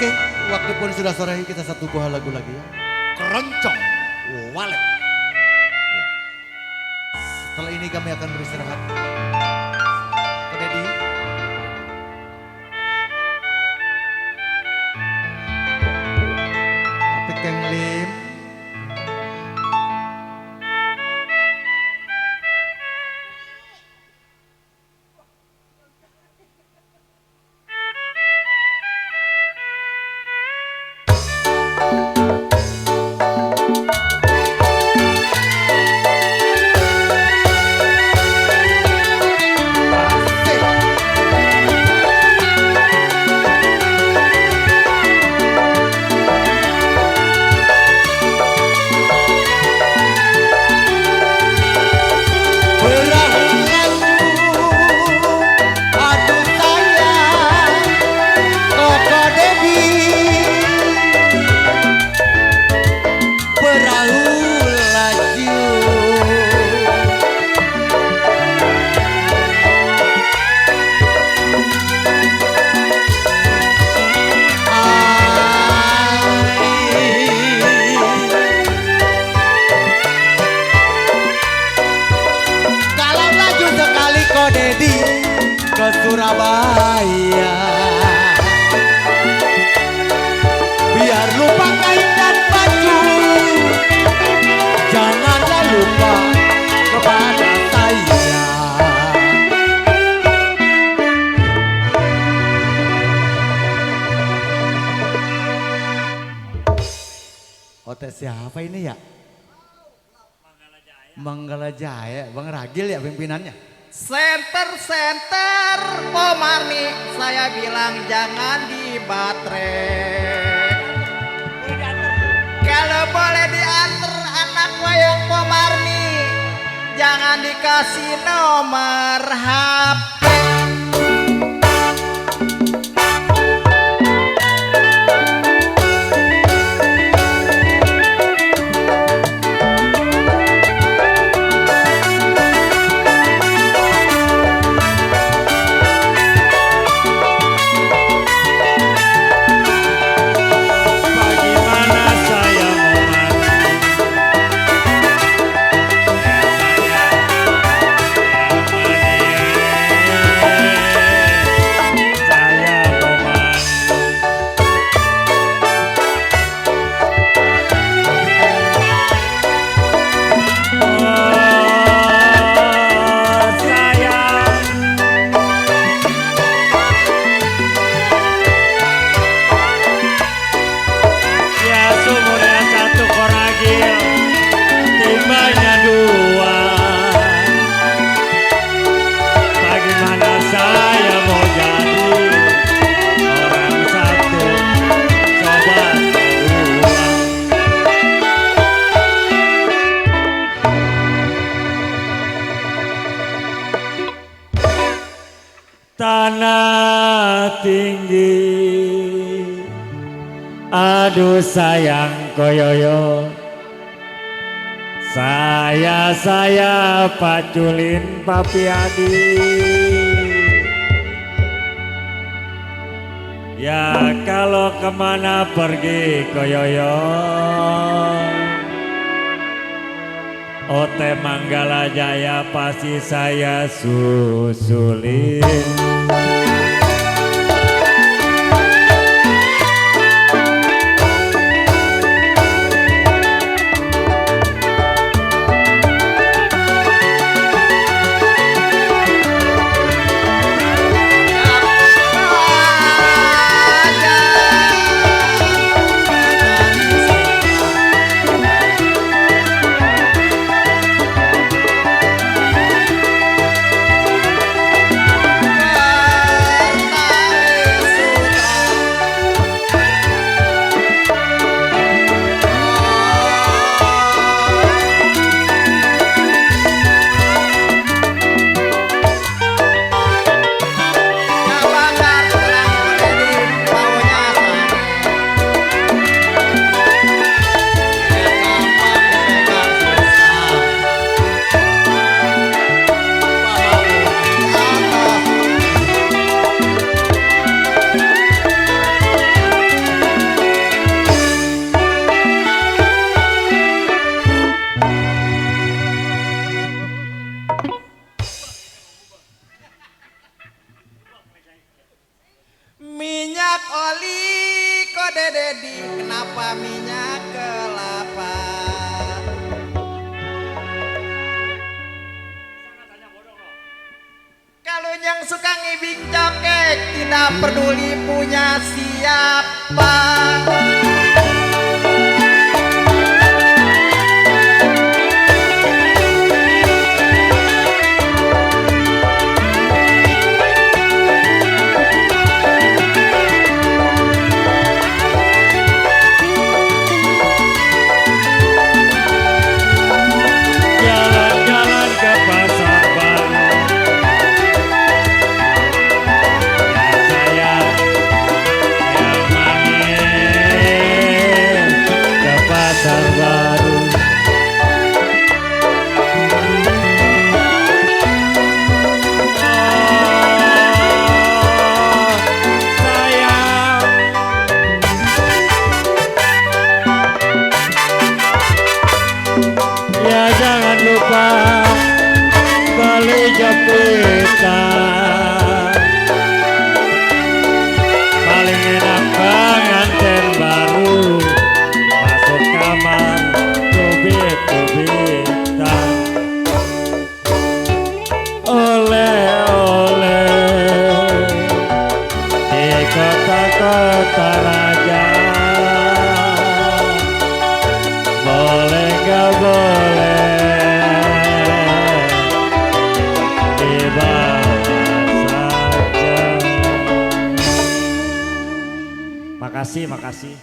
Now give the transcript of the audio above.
Oke, waktu pun sudah sore, kita satu buah lagu lagi ya. Keroncong Walet. Setelah ini kami akan beristirahat. Pak Deddy. Apik Kang Lim. Ke Surabaya, biar lupa kain dan baju, janganlah lupa kepada saya. Hotel siapa ini ya? Manggala Jaya, Bang Ragil ya pimpinannya. Senter Pomarni, saya bilang jangan dibaterai. Kalau boleh diantar anak wayang Pomarni, jangan dikasih nomor HP. Tanah tinggi, aduh sayang koyoyo, saya paculin papi adi. Ya kalau kemana pergi koyoyo, Ote Manggala Jaya pasti saya susulin. Ode Dedi kenapa minyak kelapa. Kalau yang suka ngibing cokek tidak peduli punya siapa. Jalan-jalan ke pasar baru. Ya sayang yang manis ke pasar baru. Oh, sayang. Ya jangan lupa beli jepitan. Paling enak pengantin baru masuk kamar cubit-cubitan. Oleh-oleh di kota-kota raja. Boleh gak boleh dibawa saja. Makasih, makasih.